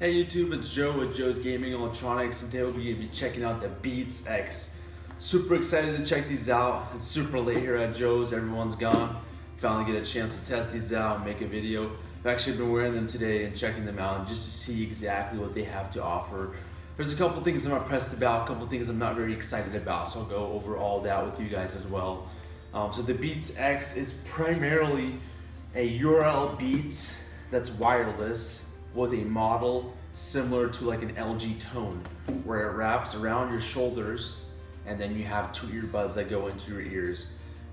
Hey YouTube, it's Joe with Joe's Gaming Electronics, and today we'll be checking out the Beats X. Super excited to check these out. It's super late here at Joe's, everyone's gone. Finally get a chance to test these out and make a video. I've actually been wearing them today and checking them out just to see exactly what they have to offer. There's a couple things I'm impressed about, a couple things I'm not very excited about, so I'll go over all that with you guys as well. So the Beats X is primarily a URL Beats that's wireless with a model similar to like an LG Tone, where it wraps around your shoulders and then you have two earbuds that go into your ears.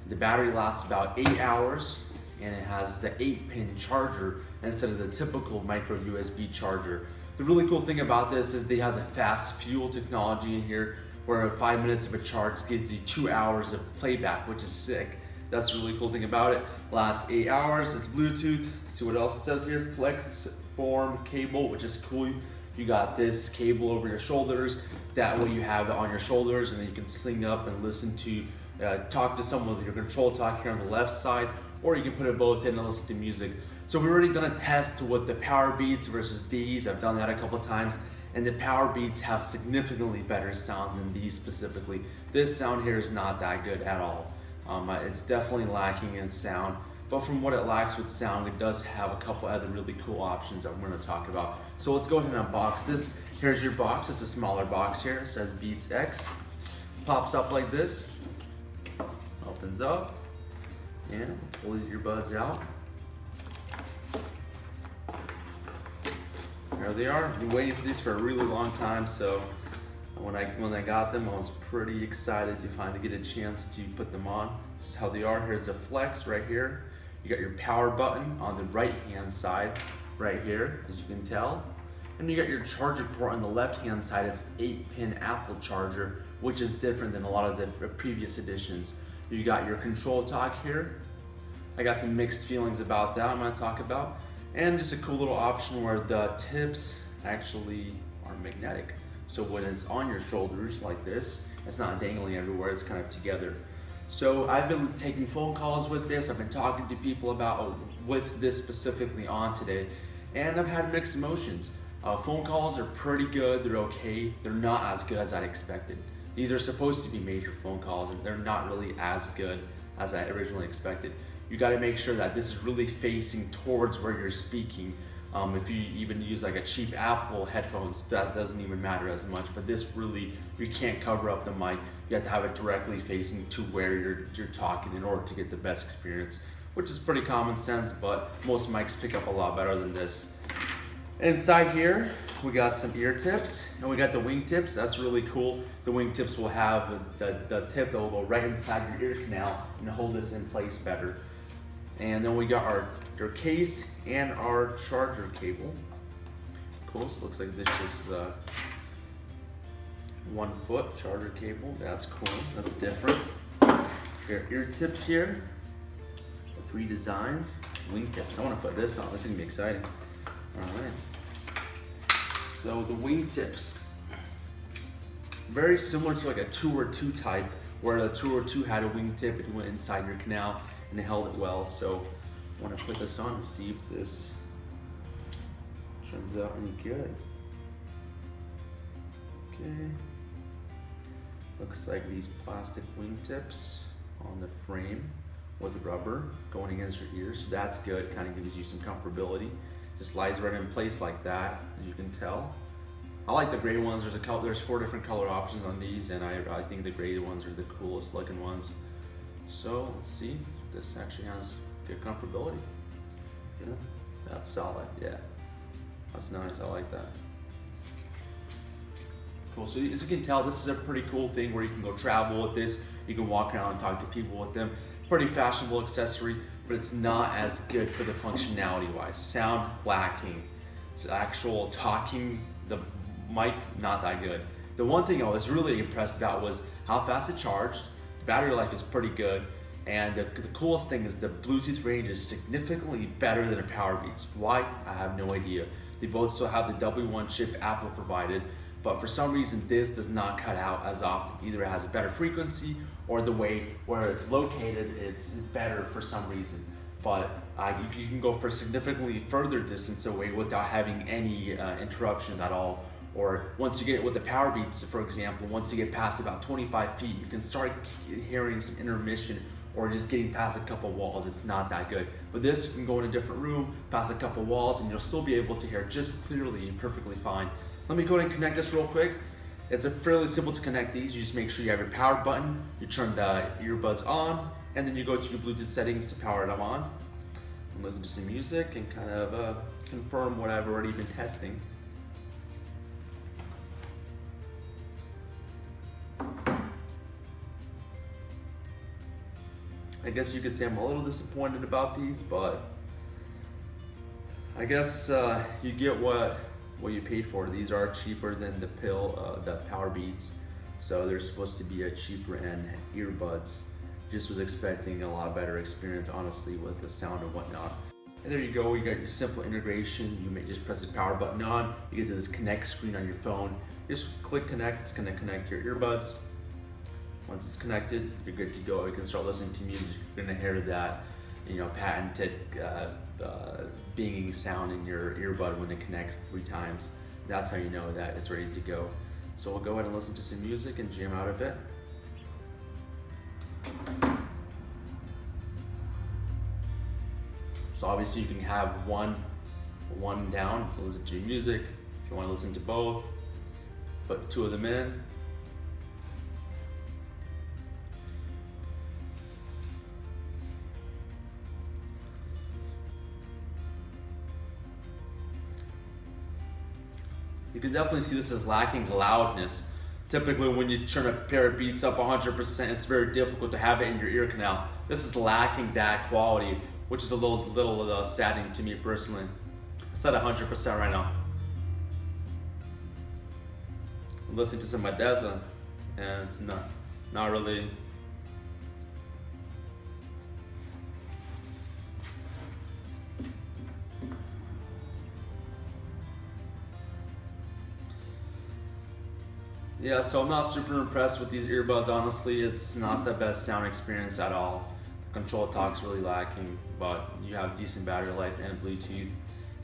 The battery lasts about 8 hours and it has the 8-pin charger instead of the typical micro USB charger. The really cool thing about this is they have the fast fuel technology in here, where 5 minutes of a charge gives you 2 hours of playback, which is sick. That's the really cool thing about it. Lasts 8 hours, it's Bluetooth. Let's see what else it says here. Flex form cable, which is cool. You got this cable over your shoulders. That way you have it on your shoulders and then you can sling up and listen to, talk to someone with your control talk here on the left side, or you can put it both in and listen to music. So we've already done a test with the Powerbeats versus these. I've done that a couple times, and the Powerbeats have significantly better sound than these specifically. This sound here is not that good at all. It's definitely lacking in sound, but from what it lacks with sound, it does have a couple other really cool options that we're gonna talk about. So let's go ahead and unbox this. Here's your box, it's a smaller box here. It says Beats X. Pops up like this, opens up, and pull these earbuds out. There they are. I've been waiting for these for a really long time, so when I got them, I was pretty excited to finally get a chance to put them on. This is how they are. Here's a flex right here. You got your power button on the right hand side right here, as you can tell. And you got your charger port on the left hand side. It's the 8-pin Apple charger, which is different than a lot of the previous editions. You got your control talk here. I got some mixed feelings about that I'm gonna talk about. And just a cool little option where the tips actually are magnetic. So when it's on your shoulders like this, it's not dangling everywhere, it's kind of together. So I've been taking phone calls with this, I've been talking to people about with this specifically on today, and I've had mixed emotions. Phone calls are pretty good, they're okay, they're not as good as I'd expected. These are supposed to be major phone calls, and they're not really as good as I originally expected. You gotta make sure that this is really facing towards where you're speaking. If you even use like a cheap Apple headphones, that doesn't even matter as much, but this really, you can't cover up the mic. You have to have it directly facing to where you're talking in order to get the best experience, which is pretty common sense, but most mics pick up a lot better than this. Inside here, we got some ear tips, and we got the wing tips. That's really cool. The wing tips will have the tip that will go right inside your ear canal and hold this in place better. And then we got our case and our charger cable. Cool, so it looks like this just 1 foot charger cable. That's cool, that's different. Your ear tips here, 3 designs, wing tips. I wanna put this on, this is gonna be exciting. All right. So the wing tips, very similar to like a Tour 2 type, where the Tour 2 had a wing tip, it went inside your canal and it held it well. So I want to put this on and see if this turns out any good. Okay. Looks like these plastic wingtips on the frame with rubber going against your ears. So that's good, kind of gives you some comfortability. Just slides right in place like that, as you can tell. I like the gray ones. There's 4 different color options on these, and I think the gray ones are the coolest looking ones. So let's see if this actually has good comfortability. Yeah, that's solid, yeah. That's nice, I like that. Cool, so as you can tell, this is a pretty cool thing where you can go travel with this. You can walk around and talk to people with them. Pretty fashionable accessory, but it's not as good for the functionality wise. Sound lacking. It's actual talking, the mic, not that good. The one thing I was really impressed about was how fast it charged. Battery life is pretty good, and the coolest thing is the Bluetooth range is significantly better than a Powerbeats. Why? I have no idea. They both still have the W1 chip Apple provided, but for some reason this does not cut out as often. Either it has a better frequency or the way where it's located, it's better for some reason. but you can go for significantly further distance away without having any interruptions at all. Or once you get with the Powerbeats, for example, once you get past about 25 feet, you can start hearing some intermission or just getting past a couple walls. It's not that good. But this, you can go in a different room, past a couple walls, and you'll still be able to hear just clearly and perfectly fine. Let me go ahead and connect this real quick. It's a fairly simple to connect these. You just make sure you have your power button, you turn the earbuds on, and then you go to your Bluetooth settings to power them on. And listen to some music and kind of confirm what I've already been testing. I guess you could say I'm a little disappointed about these, but I guess you get what you paid for. These are cheaper than the Powerbeats, so they're supposed to be a cheaper end earbuds. Just was expecting a lot better experience, honestly, with the sound and whatnot. And there you go, you got your simple integration. You may just press the power button on, you get to this connect screen on your phone. Just click connect, it's gonna connect your earbuds. Once it's connected, you're good to go. You can start listening to music. You're gonna hear that, patented binging sound in your earbud when it connects 3 times. That's how you know that it's ready to go. So we'll go ahead and listen to some music and jam out a bit. So obviously you can have one down, listen to your music. If you want to listen to both, put 2 of them in. You can definitely see this is lacking loudness. Typically when you turn a pair of Beats up 100%, it's very difficult to have it in your ear canal. This is lacking that quality, which is a little saddening to me personally. It's at 100% right now. I'm listening to some Madeza, and it's not really. Yeah, so I'm not super impressed with these earbuds, honestly. It's not the best sound experience at all. Control talk's really lacking, but you have decent battery life and Bluetooth.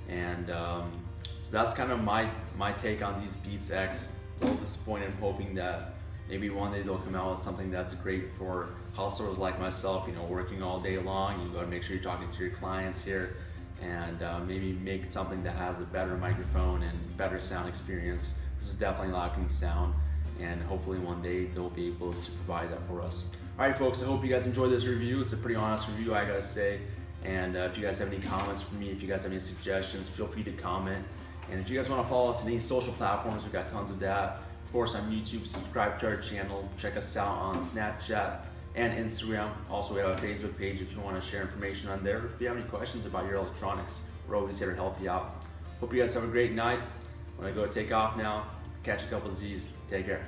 And so that's kind of my take on these Beats X. A little disappointed. I'm hoping that maybe one day they'll come out with something that's great for hustlers like myself, working all day long. You gotta make sure you're talking to your clients here, and maybe make something that has a better microphone and better sound experience. This is definitely lacking sound, and hopefully one day they'll be able to provide that for us. All right, folks, I hope you guys enjoyed this review. It's a pretty honest review, I gotta say. And if you guys have any comments for me, if you guys have any suggestions, feel free to comment. And if you guys want to follow us on any social platforms, we've got tons of that. Of course, on YouTube, subscribe to our channel. Check us out on Snapchat and Instagram. Also, we have a Facebook page if you want to share information on there. If you have any questions about your electronics, we're always here to help you out. Hope you guys have a great night. I'm gonna go take off now, catch a couple of Z's. Take care.